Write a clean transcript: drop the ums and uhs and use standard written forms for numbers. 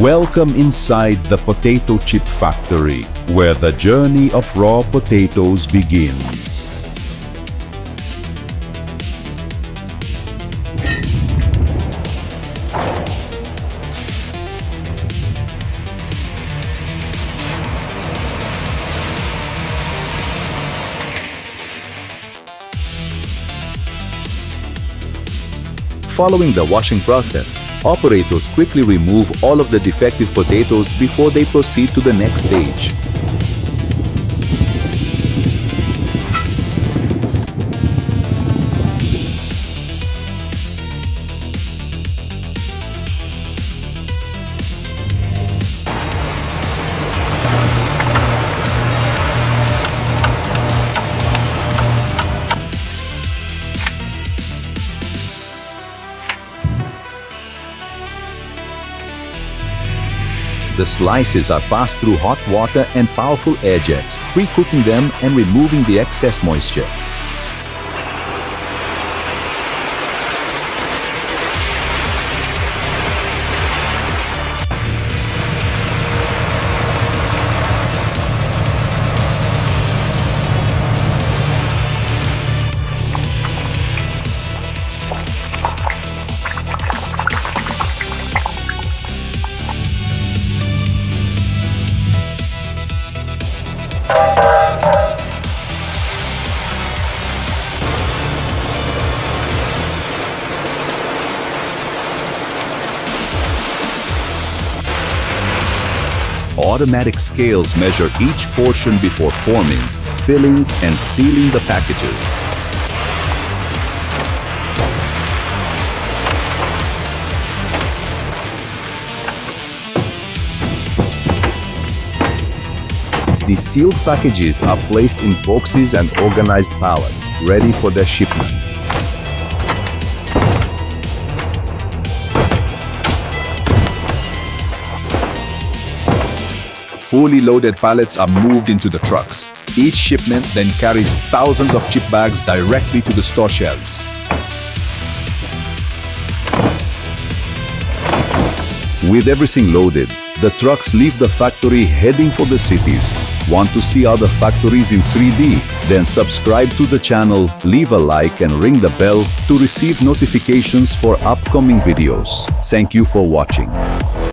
Welcome inside the potato chip factory, where the journey of raw potatoes begins. Following the washing process, operators quickly remove all of the defective potatoes before they proceed to the next stage. The slices are passed through hot water and powerful air jets, pre-cooking them and removing the excess moisture. Automatic scales measure each portion before forming, filling, and sealing the packages. The sealed packages are placed in boxes and organized pallets, ready for their shipment. Fully loaded pallets are moved into the trucks. Each shipment then carries thousands of chip bags directly to the store shelves. With everything loaded, the trucks leave the factory heading for the cities. Want to see other factories in 3D? Then subscribe to the channel, leave a like and ring the bell to receive notifications for upcoming videos. Thank you for watching.